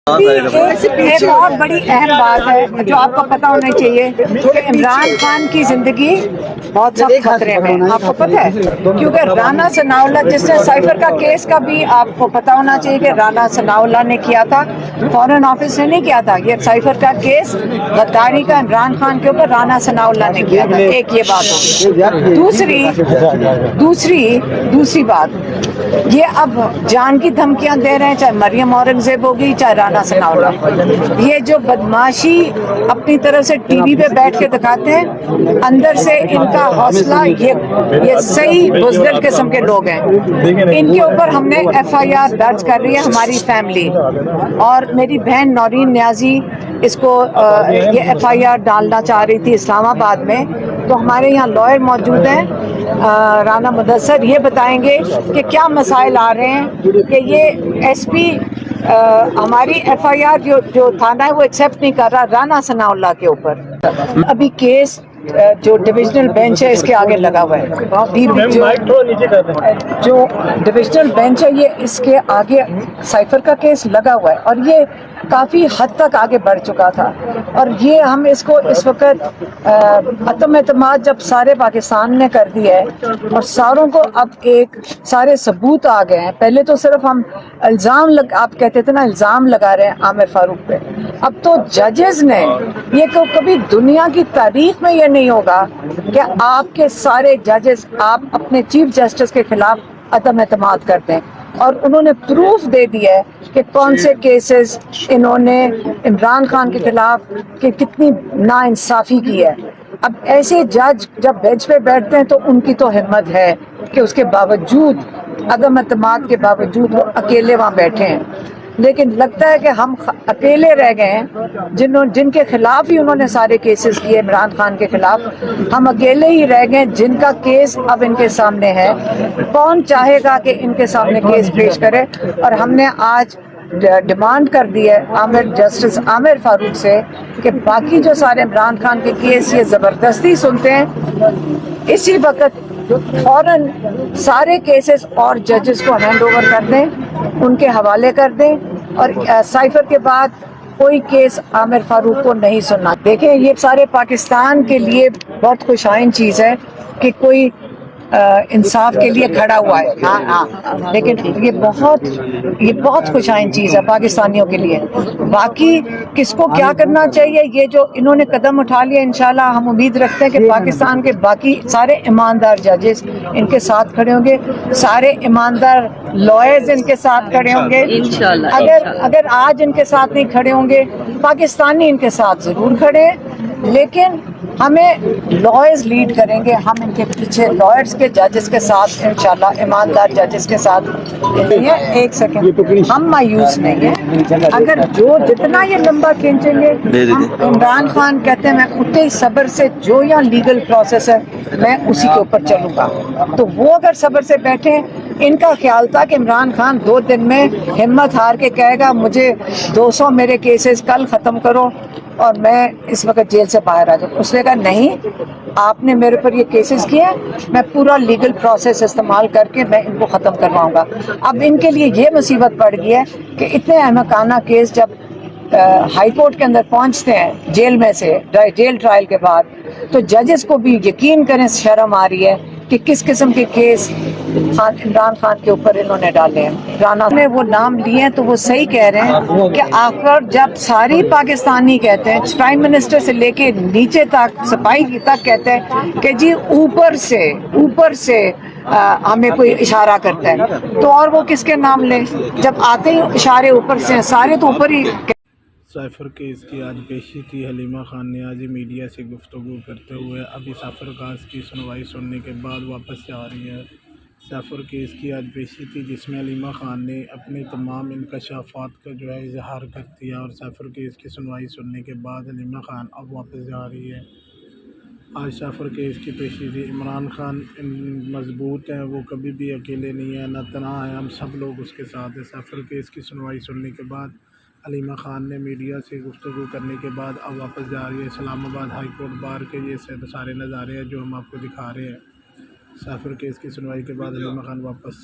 ایک اور بڑی اہم بات ہے جو آپ کو پتہ ہونا چاہیے کہ عمران خان کی زندگی بہت سخت خطرے میں، آپ کو پتہ ہے، کیونکہ رانا ثناءاللہ جس نے سائفر کا کیس کا بھی آپ کو پتہ ہونا چاہیے کہ رانا ثناءاللہ نے کیا تھا، فارن آفس نے نہیں کیا تھا، یہ سائفر کا کیس غداری کا عمران خان کے اوپر رانا ثناءاللہ نے کیا تھا۔ ایک یہ بات ہوگی۔ دوسری بات یہ اب جان کی دھمکیاں دے رہے ہیں، چاہے مریم اورنگزیب ہوگی چاہے رانا ثناءاللہ، یہ جو بدماشی اپنی طرف سے ٹی وی پہ بیٹھ کے دکھاتے ہیں، اندر سے ان کا حوصلہ یہ صحیح بزدل قسم کے لوگ ہیں۔ ان کے اوپر ہم نے ایف آئی آر درج کر رہی ہے ہماری فیملی، اور میری بہن نورین نیازی اس کو یہ ایف آئی آر ڈالنا چاہ رہی تھی اسلام آباد میں، تو ہمارے یہاں لائر موجود ہیں، رانا مدثر یہ بتائیں گے کہ کیا مسائل آ رہے ہیں کہ یہ ایس پی ہماری ایف آئی آر جو تھانہ ہے وہ ایکسیپٹ نہیں کر رہا رانا ثناءاللہ کے اوپر۔ ابھی کیس جو ڈویژنل بینچ ہے اس کے آگے لگا ہوا ہے، جو ڈویژنل بینچ ہے یہ اس کے آگے سائفر کا کیس لگا ہوا ہے، اور یہ کافی حد تک آگے بڑھ چکا تھا، اور یہ ہم اس کو اس وقت عدم اعتماد جب سارے پاکستان نے کر دیا ہے اور ساروں کو اب ایک سارے ثبوت آ گئے ہیں۔ پہلے تو صرف ہم الزام آپ کہتے تھے نا الزام لگا رہے ہیں عامر فاروق پہ، اب تو ججز نے یہ کبھی دنیا کی تاریخ میں یہ نہیں ہوگا کہ آپ کے سارے ججز آپ اپنے چیف جسٹس کے خلاف عدم اعتماد کرتے ہیں، اور انہوں نے پروف دے دیا ہے کہ کون سے کیسز انہوں نے عمران خان کے خلاف کہ کتنی ناانصافی کی ہے۔ اب ایسے جج جب بینچ پہ بیٹھتے ہیں تو ان کی تو ہمت ہے کہ اس کے باوجود عدم اعتماد کے باوجود وہ اکیلے وہاں بیٹھے ہیں، لیکن لگتا ہے کہ ہم اکیلے رہ گئے ہیں جن کے خلاف ہی انہوں نے سارے کیسز کیے عمران خان کے خلاف، ہم اکیلے ہی رہ گئے جن کا کیس اب ان کے سامنے ہے۔ کون چاہے گا کہ ان کے سامنے کیس پیش کرے؟ اور ہم نے آج ڈیمانڈ کر دی ہے جسٹس عامر فاروق سے کہ باقی جو سارے عمران خان کے کیس یہ زبردستی سنتے ہیں، اسی وقت فوراً سارے کیسز اور ججز کو ہینڈ اوور کر دیں، ان کے حوالے کر دیں، اور سائفر کے بعد کوئی کیس عامر فاروق کو نہیں سننا۔ دیکھیں یہ سارے پاکستان کے لیے بہت خوش آئند چیز ہے کہ کوئی انصاف کے لیے کھڑا ہوا ہے، ہاں لیکن یہ بہت خوش آئند چیز ہے پاکستانیوں کے لیے۔ باقی کس کو کیا کرنا چاہیے، یہ جو انہوں نے قدم اٹھا لیا، انشاءاللہ ہم امید رکھتے ہیں کہ پاکستان کے باقی سارے ایماندار ججز ان کے ساتھ کھڑے ہوں گے، سارے ایماندار لائرز ان کے ساتھ کھڑے ہوں گے۔ اگر آج ان کے ساتھ نہیں کھڑے ہوں گے، پاکستانی ان کے ساتھ ضرور کھڑے ہیں، لیکن ہمیں لائرز لیڈ کریں گے، ہم ان کے پیچھے لائرز کے ججز کے ساتھ انشاءاللہ ایماندار ججز کے ساتھ۔ ایک سیکنڈ، ہم مایوس نہیں ہیں، اگر جتنا یہ لمبا کھینچیں گے، عمران خان کہتے ہیں میں اتنے ہی صبر سے جو یہاں لیگل پروسیس ہے میں اسی کے اوپر چلوں گا، تو وہ اگر صبر سے بیٹھے، ان کا خیال تھا کہ عمران خان 2 دن میں ہمت ہار کے کہے گا مجھے 200 میرے کیسز کل ختم کرو اور میں اس وقت جیل سے باہر آ جاؤں۔ اس نے کہا نہیں، آپ نے میرے پر یہ کیسز کیے، میں پورا لیگل پروسیس استعمال کر کے میں ان کو ختم کرواؤں گا۔ اب ان کے لیے یہ مصیبت پڑ گئی ہے کہ اتنے احمقانہ کیس جب ہائی کورٹ کے اندر پہنچتے ہیں جیل میں سے، جیل ٹرائل کے بعد، تو ججز کو بھی یقین کریں شرم آ رہی ہے کہ کس قسم کے کیس عمران خان کے اوپر انہوں نے ڈالے ہیں۔ رانا نے وہ نام لیے ہیں تو وہ صحیح کہہ رہے ہیں کہ آخر جب ساری پاکستانی کہتے ہیں، پرائم منسٹر سے لے کے نیچے تک سپاہی تک کہتے ہیں کہ جی اوپر سے ہمیں کوئی اشارہ کرتا ہے، تو اور وہ کس کے نام لیں جب آتے ہی اشارے اوپر سے ہیں، سارے تو اوپر ہی۔ سائفر کیس کی آج پیشی تھی۔ حلیمہ خان نے آج میڈیا سے گفتگو کرتے ہوئے ابھی سائفر کیس کی سنوائی سننے کے بعد واپس جا رہی ہے۔ سائفر کیس کی آج پیشی تھی جس میں حلیمہ خان نے اپنے تمام انکشافات کا اظہار کر دیا، اور سائفر کیس کی سنوائی سننے کے بعد حلیمہ خان اب واپس جا رہی ہے۔ آج سائفر کیس کی پیشی تھی۔ عمران خان مضبوط ہیں، وہ کبھی بھی اکیلے نہیں ہیں، نہ تنہا ہیں، ہم سب لوگ اس کے ساتھ ہیں۔ سائفر کیس کی سنوائی سننے کے بعد حلیمہ خان نے میڈیا سے گفتگو کرنے کے بعد اب واپس جا رہی ہے۔ اسلام آباد ہائی کورٹ بار کے یہ سارے نظارے ہیں جو ہم آپ کو دکھا رہے ہیں۔ سائفر کیس کی سنوائی کے بعد حلیمہ خان واپس